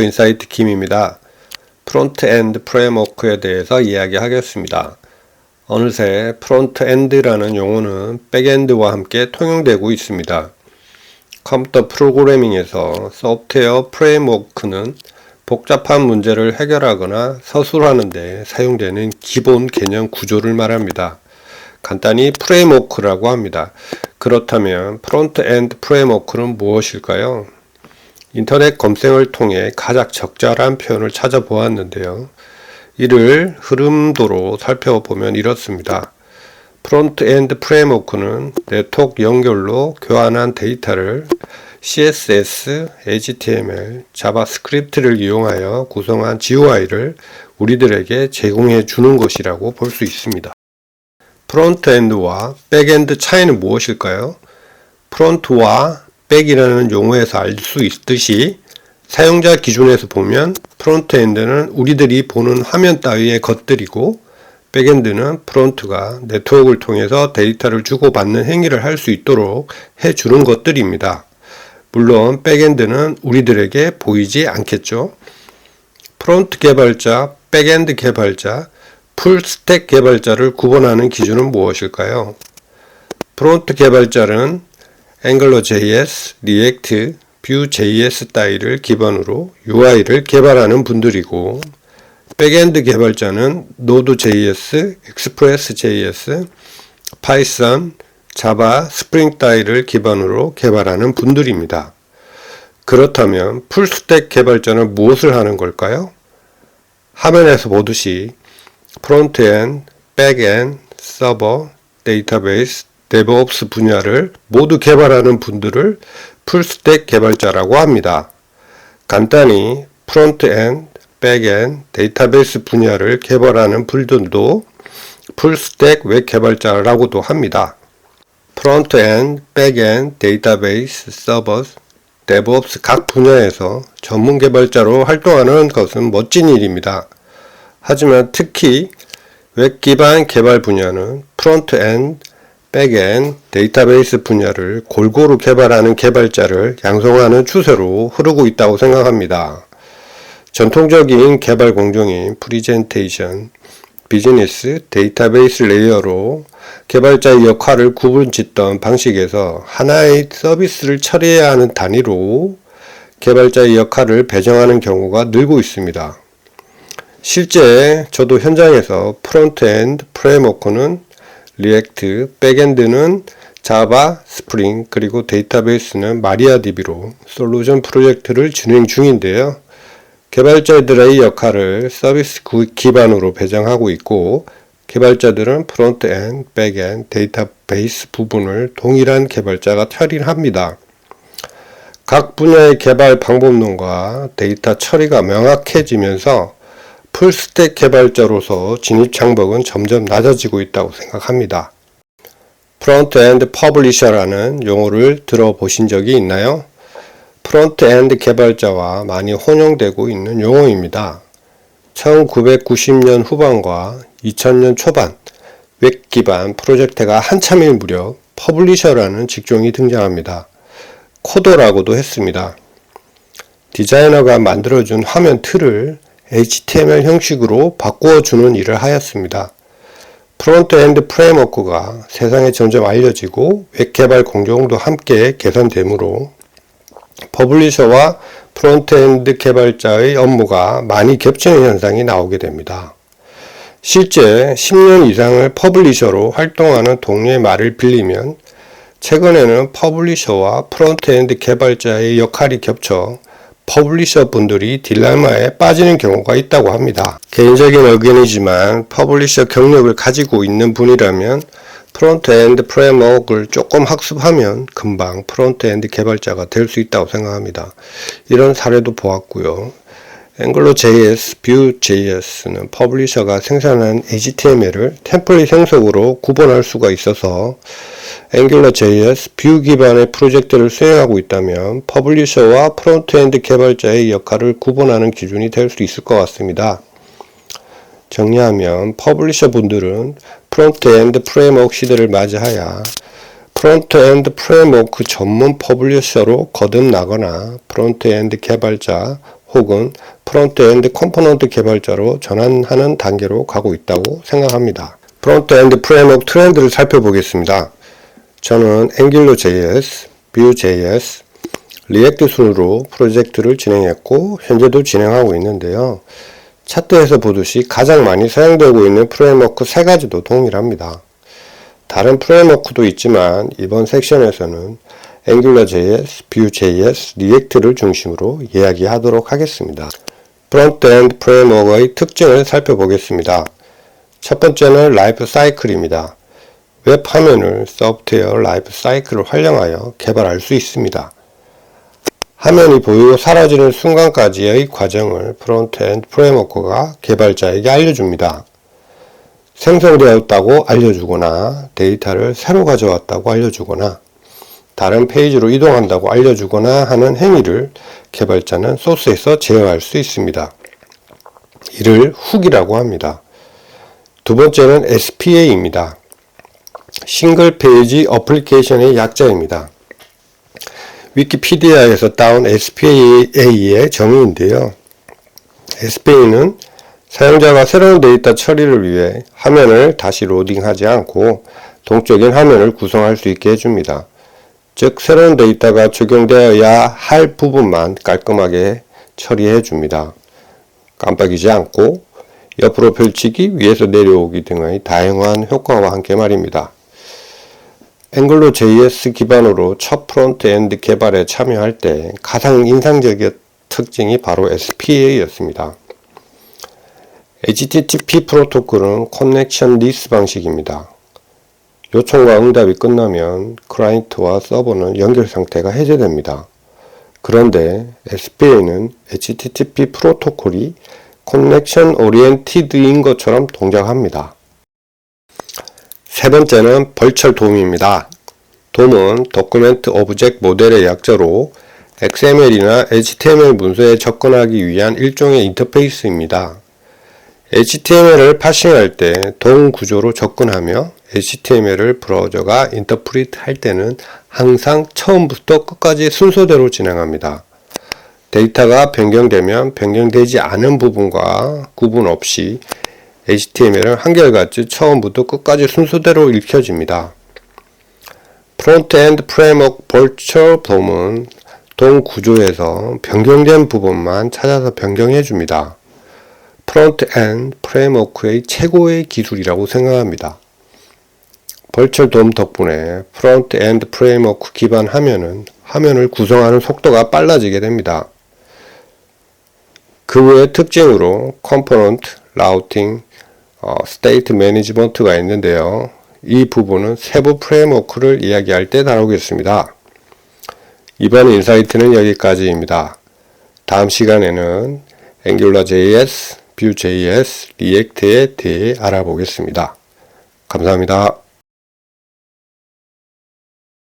인사이트 김입니다. 프론트엔드 프레임워크에 대해서 이야기하겠습니다. 어느새 프론트엔드라는 용어는 백엔드와 함께 통용되고 있습니다. 컴퓨터 프로그래밍에서 소프트웨어 프레임워크는 복잡한 문제를 해결하거나 서술하는 데 사용되는 기본 개념 구조를 말합니다. 간단히 프레임워크라고 합니다. 그렇다면 프론트엔드 프레임워크는 무엇일까요? 인터넷 검색을 통해 가장 적절한 표현을 찾아보았는데요. 이를 흐름도로 살펴보면 이렇습니다. 프론트엔드 프레임워크는 네트워크 연결로 교환한 데이터를 CSS, HTML, 자바스크립트를 이용하여 구성한 GUI를 우리들에게 제공해 주는 것이라고 볼 수 있습니다. 프론트엔드와 백엔드 차이는 무엇일까요? 프론트와 백이라는 용어에서 알 수 있듯이 사용자 기준에서 보면 프론트엔드는 우리들이 보는 화면 따위의 것들이고 백엔드는 프론트가 네트워크를 통해서 데이터를 주고받는 행위를 할 수 있도록 해주는 것들입니다. 물론 백엔드는 우리들에게 보이지 않겠죠. 프론트 개발자, 백엔드 개발자, 풀스택 개발자를 구분하는 기준은 무엇일까요? 프론트 개발자는 앵글러.js, 리액트, 뷰.js 따위를 기반으로 UI를 개발하는 분들이고 백엔드 개발자는 노드.js, 익스프레스.js, 파이썬, 자바, 스프링 따위를 기반으로 개발하는 분들입니다. 그렇다면 풀스택 개발자는 무엇을 하는 걸까요? 화면에서 보듯이 프론트엔드, 백엔드, 서버, 데이터베이스, 데브옵스 분야를 모두 개발하는 분들을 풀스택 개발자라고 합니다. 간단히 프론트엔드, 백엔드, 데이터베이스 분야를 개발하는 분들도 풀스택 웹 개발자라고도 합니다. 프론트엔드, 백엔드, 데이터베이스, 서버, 데브옵스 각 분야에서 전문 개발자로 활동하는 것은 멋진 일입니다. 하지만 특히 웹 기반 개발 분야는 프론트엔드, 백엔드, 데이터베이스 분야를 골고루 개발하는 개발자를 양성하는 추세로 흐르고 있다고 생각합니다. 전통적인 개발 공정인 프레젠테이션, 비즈니스, 데이터베이스 레이어로 개발자의 역할을 구분짓던 방식에서 하나의 서비스를 처리해야 하는 단위로 개발자의 역할을 배정하는 경우가 늘고 있습니다. 실제 저도 현장에서 프론트엔드 프레임워크는 리액트, 백엔드는 자바, 스프링, 그리고 데이터베이스는 마리아DB로 솔루션 프로젝트를 진행 중인데요. 개발자들의 역할을 서비스 기반으로 배정하고 있고 개발자들은 프론트엔드, 백엔드, 데이터베이스 부분을 동일한 개발자가 처리합니다. 각 분야의 개발 방법론과 데이터 처리가 명확해지면서 풀스택 개발자로서 진입 장벽은 점점 낮아지고 있다고 생각합니다. 프론트엔드 퍼블리셔라는 용어를 들어보신 적이 있나요? 프론트엔드 개발자와 많이 혼용되고 있는 용어입니다. 1990년 후반과 2000년 초반 웹 기반 프로젝트가 한참일 무렵 퍼블리셔라는 직종이 등장합니다. 코더라고도 했습니다. 디자이너가 만들어준 화면 틀을 HTML 형식으로 바꾸어주는 일을 하였습니다. 프론트엔드 프레임워크가 세상에 점점 알려지고 웹 개발 공정도 함께 개선되므로 퍼블리셔와 프론트엔드 개발자의 업무가 많이 겹치는 현상이 나오게 됩니다. 실제 10년 이상을 퍼블리셔로 활동하는 동료의 말을 빌리면 최근에는 퍼블리셔와 프론트엔드 개발자의 역할이 겹쳐 퍼블리셔 분들이 딜레마에 빠지는 경우가 있다고 합니다. 개인적인 의견이지만 퍼블리셔 경력을 가지고 있는 분이라면 프론트엔드 프레임워크를 조금 학습하면 금방 프론트엔드 개발자가 될 수 있다고 생각합니다. 이런 사례도 보았고요. 앵글러.js, 뷰.js는 퍼블리셔가 생산한 HTML을 템플릿 형식으로 구분할 수가 있어서 앵글러.js, 뷰 기반의 프로젝트를 수행하고 있다면 퍼블리셔와 프론트엔드 개발자의 역할을 구분하는 기준이 될 수 있을 것 같습니다. 정리하면 퍼블리셔 분들은 프론트엔드 프레임워크 시대를 맞이하여 프론트엔드 프레임워크 전문 퍼블리셔로 거듭나거나 프론트엔드 개발자 혹은 프론트엔드 컴포넌트 개발자로 전환하는 단계로 가고 있다고 생각합니다. 프론트엔드 프레임워크 트렌드를 살펴보겠습니다. 저는 앵귤러.js, Vue.js, 리액트 순으로 프로젝트를 진행했고 현재도 진행하고 있는데요. 차트에서 보듯이 가장 많이 사용되고 있는 프레임워크 3가지도 동일합니다. 다른 프레임워크도 있지만 이번 섹션에서는 앵귤러.js, Vue.js, 리액트를 중심으로 이야기하도록 하겠습니다. 프론트엔드 프레임워크의 특징을 살펴보겠습니다. 첫 번째는 라이프 사이클입니다. 웹 화면을 소프트웨어 라이프 사이클을 활용하여 개발할 수 있습니다. 화면이 보이고 사라지는 순간까지의 과정을 프론트엔드 프레임워크가 개발자에게 알려줍니다. 생성되었다고 알려주거나 데이터를 새로 가져왔다고 알려주거나 다른 페이지로 이동한다고 알려주거나 하는 행위를 개발자는 소스에서 제어할 수 있습니다. 이를 훅이라고 합니다. 두 번째는 SPA입니다. 싱글 페이지 어플리케이션의 약자입니다. 위키피디아에서 따온 SPA의 정의인데요. SPA는 사용자가 새로운 데이터 처리를 위해 화면을 다시 로딩하지 않고 동적인 화면을 구성할 수 있게 해줍니다. 즉, 새로운 데이터가 적용되어야 할 부분만 깔끔하게 처리해 줍니다. 깜빡이지 않고 옆으로 펼치기, 위에서 내려오기 등의 다양한 효과와 함께 말입니다. 앵글러.js 기반으로 첫 프론트엔드 개발에 참여할 때 가장 인상적인 특징이 바로 SPA였습니다. HTTP 프로토콜은 커넥션 리스 방식입니다. 요청과 응답이 끝나면 클라이언트와 서버는 연결 상태가 해제됩니다. 그런데 SPA는 HTTP 프로토콜이 커넥션 오리엔티드인 것처럼 동작합니다. 세 번째는 벌철 돔입니다. 돔은 도큐멘트 오브젝트 모델의 약자로 XML이나 HTML 문서에 접근하기 위한 일종의 인터페이스입니다. HTML을 파싱할 때 돔 구조로 접근하며 HTML을 브라우저가 인터프리트 할 때는 항상 처음부터 끝까지 순서대로 진행합니다. 데이터가 변경되면 변경되지 않은 부분과 구분 없이 HTML은 한결같이 처음부터 끝까지 순서대로 읽혀집니다. 프론트엔드 프레임워크 벌처 돔은 돔 구조에서 변경된 부분만 찾아서 변경해 줍니다. 프론트엔드 프레임워크의 최고의 기술이라고 생각합니다. 벌처 돔 덕분에 프론트엔드 프레임워크 기반 화면을 구성하는 속도가 빨라지게 됩니다. 그 외의 특징으로 컴포넌트, 라우팅, 스테이트 매니지먼트가 있는데요. 이 부분은 세부 프레임워크를 이야기할 때 다루겠습니다. 이번 인사이트는 여기까지입니다. 다음 시간에는 앵귤러.js, Vue.js, 리액트에 대해 알아보겠습니다. 감사합니다.